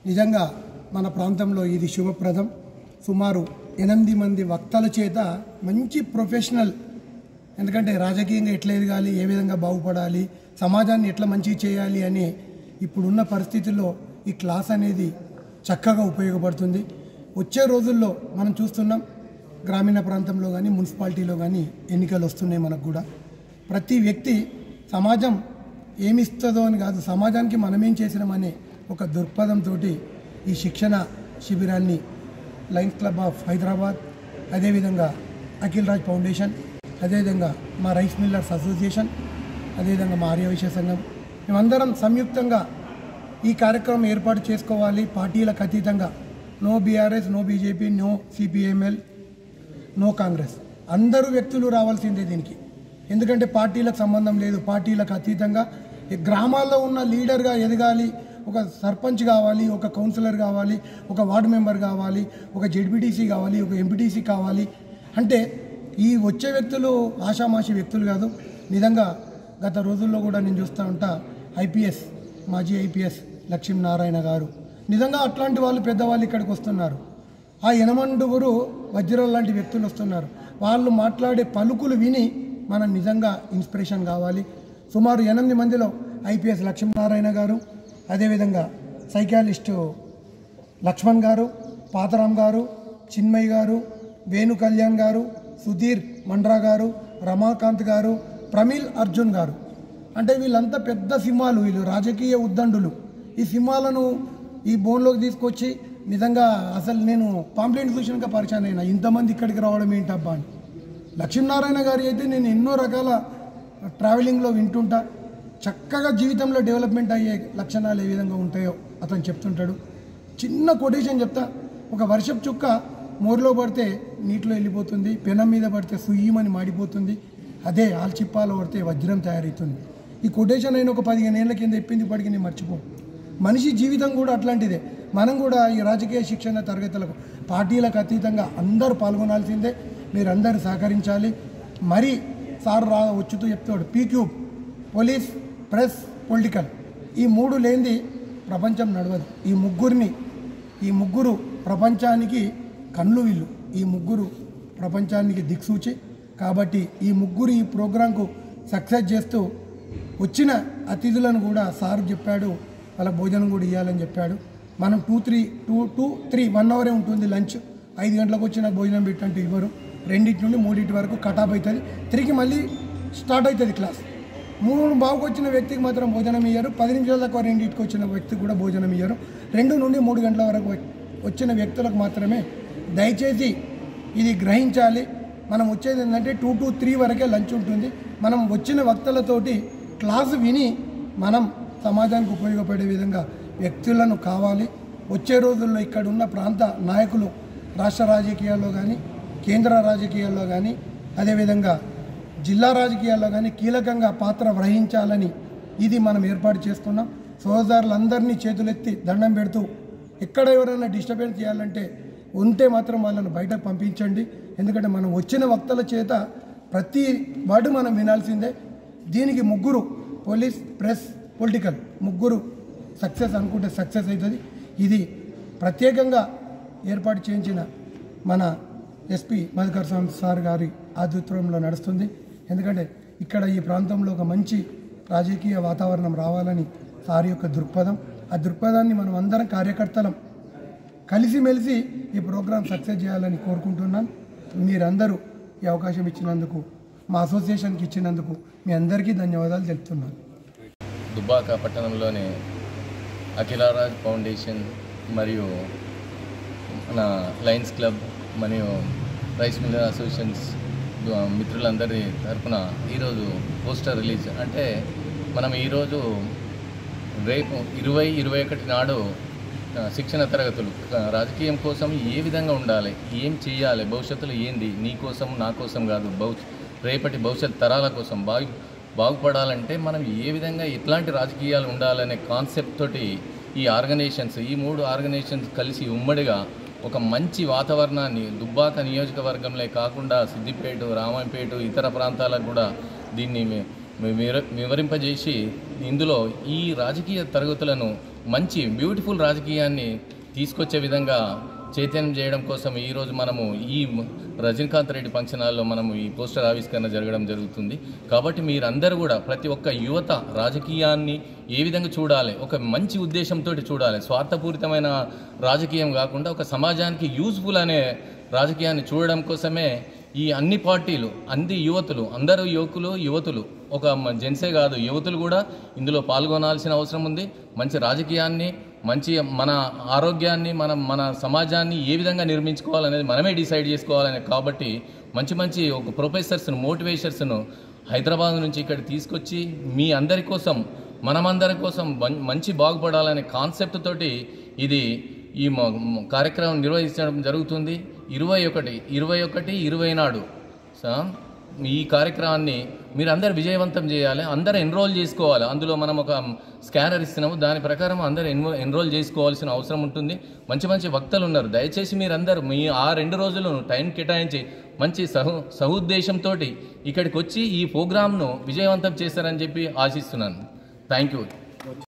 నిజంగా మన ప్రాంతంలో ఇది శుభప్రదం. సుమారు 8 మంది వక్తల చేత మంచి ప్రొఫెషనల్, ఎందుకంటే రాజకీయంగా ఎట్లా ఎదగాలి, ఏ విధంగా బాగుపడాలి, సమాజాన్ని ఎట్లా మంచిగా చేయాలి అని ఇప్పుడున్న పరిస్థితుల్లో ఈ క్లాస్ అనేది చక్కగా ఉపయోగపడుతుంది. వచ్చే రోజుల్లో మనం చూస్తున్నాం, గ్రామీణ ప్రాంతంలో కానీ మున్సిపాలిటీలో కానీ ఎన్నికలు వస్తున్నాయి. మనకు కూడా ప్రతి వ్యక్తి సమాజం ఏమిస్తుందో అని కాదు, సమాజానికి మనమేం చేసినామనే ఒక దృక్పథంతో ఈ శిక్షణ శిబిరాన్ని లయన్స్ క్లబ్ ఆఫ్ హైదరాబాద్, అదేవిధంగా అఖిల్ రాజ్ ఫౌండేషన్, అదేవిధంగా మా రైస్ మిల్లర్స్ అసోసియేషన్, అదేవిధంగా మా ఆర్యవైశ్య సంఘం, మేమందరం సంయుక్తంగా ఈ కార్యక్రమం ఏర్పాటు చేసుకోవాలి. పార్టీలకు అతీతంగా, no BRS, no BJP, no CPIML, no Congress, అందరూ వ్యక్తులు రావాల్సిందే దీనికి. ఎందుకంటే పార్టీలకు సంబంధం లేదు. పార్టీలకు అతీతంగా గ్రామాల్లో ఉన్న లీడర్గా ఎదగాలి, ఒక సర్పంచ్ కావాలి, ఒక కౌన్సిలర్ కావాలి, ఒక వార్డు మెంబర్ కావాలి, ఒక జెడ్పీటీసీ కావాలి, ఒక ఎంపీటీసీ కావాలి. అంటే ఈ వచ్చే వ్యక్తులు ఆషామాషి వ్యక్తులు కాదు. నిజంగా గత రోజుల్లో కూడా నేను చూస్తూ ఉంటా, ఐపీఎస్, మాజీ ఐపీఎస్ లక్ష్మీనారాయణ గారు, నిజంగా అట్లాంటి వాళ్ళు పెద్దవాళ్ళు ఇక్కడికి వస్తున్నారు. ఆ 8 వజ్రం లాంటి వ్యక్తులు వస్తున్నారు. వాళ్ళు మాట్లాడే పలుకులు విని మనం నిజంగా ఇన్స్పిరేషన్ కావాలి. సుమారు 8 మందిలో ఐపీఎస్ లక్ష్మీనారాయణ గారు, అదేవిధంగా సైకాలజిస్టు లక్ష్మణ్ గారు, పాతరాం గారు, చిన్మయ్ గారు, వేణు కళ్యాణ్ గారు, సుధీర్ మండ్రా గారు, రమాకాంత్ గారు, ప్రమీల్ అర్జున్ గారు. అంటే వీళ్ళంతా పెద్ద సింహాలు, వీళ్ళు రాజకీయ ఉద్దండులు. ఈ సింహాలను ఈ బోన్లోకి తీసుకొచ్చి నిజంగా అసలు నేను పాంప్లెంట్ చూసినాక పరిచయం అయినా, ఇంతమంది ఇక్కడికి రావడం ఏంటబ్బా అని. లక్ష్మీనారాయణ గారి అయితే నేను ఎన్నో రకాల ట్రావెలింగ్లో వింటుంటా, చక్కగా జీవితంలో డెవలప్మెంట్ అయ్యే లక్షణాలు ఏ విధంగా ఉంటాయో అతను చెప్తుంటాడు. చిన్న కొటేషన్ చెప్తా, ఒక వర్షపు చుక్క మోరులో పడితే నీటిలో వెళ్ళిపోతుంది, పెనం మీద పడితే సుయ్యమని మాడిపోతుంది, అదే ఆల్చిప్పాలో పడితే వజ్రం తయారవుతుంది. ఈ కొటేషన్ అయిన ఒక 15 ఏళ్ల కింద చెప్పింది, ఇప్పటికీ నేను మర్చిపో. మనిషి జీవితం కూడా అట్లాంటిదే. మనం కూడా ఈ రాజకీయ శిక్షణ తరగతులకు పార్టీలకు అతీతంగా అందరూ పాల్గొనాల్సిందే. మీరందరూ సహకరించాలి. మరి సార్ వచ్చుతూ చెప్తాడు, పీక్యూబ్, పోలీస్, ప్రెస్, పొలిటికల్, ఈ 3 లేనిది ప్రపంచం నడవదు. ఈ ముగ్గురు ప్రపంచానికి కళ్ళు వీళ్ళు, ఈ ముగ్గురు ప్రపంచానికి దిక్సూచి. కాబట్టి ఈ ముగ్గురు ఈ ప్రోగ్రాంకు సక్సెస్ చేస్తూ వచ్చిన అతిథులను కూడా సార్ చెప్పాడు, వాళ్ళ భోజనం కూడా ఇవ్వాలని చెప్పాడు. మనం 1 అవరే ఉంటుంది లంచ్. 5 గంటలకు వచ్చి నాకు భోజనం పెట్టంటే ఇవ్వరు. 2 నుండి 3 వరకు కటాప్ అవుతుంది. 3కి మళ్ళీ స్టార్ట్ అవుతుంది క్లాస్. 3 బావుకు వచ్చిన వ్యక్తికి మాత్రం భోజనం ఇయ్యరు. 10 నిమిషాల దాకా 2కి వచ్చిన వ్యక్తికి కూడా భోజనం ఇయ్యరు. 2 నుండి 3 గంటల వరకు వచ్చిన వ్యక్తులకు మాత్రమే. దయచేసి ఇది గ్రహించాలి. మనం వచ్చేది ఏంటంటే 2 to 3 వరకే లంచ్ ఉంటుంది. మనం వచ్చిన వక్తలతోటి క్లాసు విని మనం సమాజానికి ఉపయోగపడే విధంగా వ్యక్తులను కావాలి. వచ్చే రోజుల్లో ఇక్కడ ఉన్న ప్రాంత నాయకులు రాష్ట్ర రాజకీయాల్లో కానీ, కేంద్ర రాజకీయాల్లో కానీ, అదేవిధంగా జిల్లా రాజకీయాల్లో కానీ కీలకంగా పాత్ర వహించాలని ఇది మనం ఏర్పాటు చేసుకున్నాం. సోదరులందరినీ చేతులెత్తి దండం పెడుతూ, ఎక్కడ ఎవరైనా డిస్టర్బెన్స్ చేయాలంటే ఉంటే మాత్రం వాళ్ళను బయటకు పంపించండి. ఎందుకంటే మనం వచ్చిన వక్తల చేత ప్రతి వర్డ్ మనం వినాల్సిందే. దీనికి 3 పోలీస్, ప్రెస్, పొలిటికల్ 3 సక్సెస్ అనుకుంటే సక్సెస్ అవుతుంది. ఇది ప్రత్యేకంగా ఏర్పాటు చేయించిన మన ఎస్పీ మధుకర్ స్వామి సార్ గారి ఆధ్వర్యంలో నడుస్తుంది. ఎందుకంటే ఇక్కడ ఈ ప్రాంతంలో ఒక మంచి రాజకీయ వాతావరణం రావాలని సార్ యొక్క దృక్పథం. ఆ దృక్పథాన్ని మనం అందరం కార్యకర్తలం కలిసిమెలిసి ఈ ప్రోగ్రాం సక్సెస్ చేయాలని కోరుకుంటున్నాను. మీరందరూ ఈ అవకాశం ఇచ్చినందుకు, మా అసోసియేషన్కి ఇచ్చినందుకు మీ అందరికీ ధన్యవాదాలు తెలుపుతున్నాను. దుబ్బాక పట్టణంలోని అఖిలరాజ్ ఫౌండేషన్ మరియు మన లయన్స్ క్లబ్ మరియు రైస్ మిల్లర్ అసోసియేషన్స్ మిత్రులందరి తరఫున ఈరోజు పోస్టర్ రిలీజ్ అంటే మనం ఈరోజు రేపు 20-21 నాడు శిక్షణ తరగతులు రాజకీయం కోసం ఏ విధంగా ఉండాలి, ఏం చేయాలి, భవిష్యత్తులో ఏంది, నీ కోసం నా కోసం కాదు, రేపటి భవిష్యత్ తరాల కోసం బాగుపడాలంటే మనం ఏ విధంగా ఎట్లాంటి రాజకీయాలు ఉండాలనే కాన్సెప్ట్ తోటి ఈ ఆర్గనైజేషన్స్, ఈ 3 ఆర్గనైజేషన్స్ కలిసి ఉమ్మడిగా ఒక మంచి వాతావరణాన్ని దుబ్బాక నియోజకవర్గంలో కాకుండా సిద్దిపేట, రామాయంపేట, ఇతర ప్రాంతాలకు కూడా దీన్ని వివరింపజేసి ఇందులో ఈ రాజకీయ తరగతులను మంచి బ్యూటిఫుల్ రాజకీయాన్ని తీసుకొచ్చే విధంగా చైతన్యం చేయడం కోసం ఈరోజు మనము ఈ రజనీకాంత్ రెడ్డి ఫంక్షన్ హాల్లో మనము ఈ పోస్టర్ ఆవిష్కరణ జరగడం జరుగుతుంది. కాబట్టి మీరందరూ కూడా ప్రతి ఒక్క యువత రాజకీయాన్ని ఏ విధంగా చూడాలి, ఒక మంచి ఉద్దేశంతో చూడాలి, స్వార్థపూరితమైన రాజకీయం కాకుండా ఒక సమాజానికి యూజ్ఫుల్ అనే రాజకీయాన్ని చూడడం కోసమే ఈ అన్ని పార్టీలు, అన్ని యువతులు, అందరూ యువతులు ఒక జెంట్సే కాదు యువతులు కూడా ఇందులో పాల్గొనాల్సిన అవసరం ఉంది. మంచి రాజకీయాన్ని, మంచి మన ఆరోగ్యాన్ని, మన సమాజాన్ని ఏ విధంగా నిర్మించుకోవాలనేది మనమే డిసైడ్ చేసుకోవాలని. కాబట్టి మంచి ఒక ప్రొఫెసర్స్ను, మోటివేషన్స్ను హైదరాబాద్ నుంచి ఇక్కడ తీసుకొచ్చి మీ అందరి కోసం, మనమందరి కోసం మంచి బాగుపడాలనే కాన్సెప్ట్ తోటి ఈ కార్యక్రమం నిర్వహించడం జరుగుతుంది. 21-20 నాడు ఈ కార్యక్రమాన్ని మీరు అందరు విజయవంతం చేయాలి, అందరూ ఎన్రోల్ చేసుకోవాలి. అందులో మనం ఒక స్కానర్ ఇస్తున్నాము, దాని ప్రకారం అందరూ ఎన్రోల్ చేసుకోవాల్సిన అవసరం ఉంటుంది. మంచి వక్తలు ఉన్నారు. దయచేసి మీరందరూ మీ ఆ 2 రోజులను టైం కేటాయించి మంచి సహుద్దేశంతో ఇక్కడికి వచ్చి ఈ ప్రోగ్రామ్ను విజయవంతం చేస్తారని చెప్పి ఆశిస్తున్నాను. Thank you.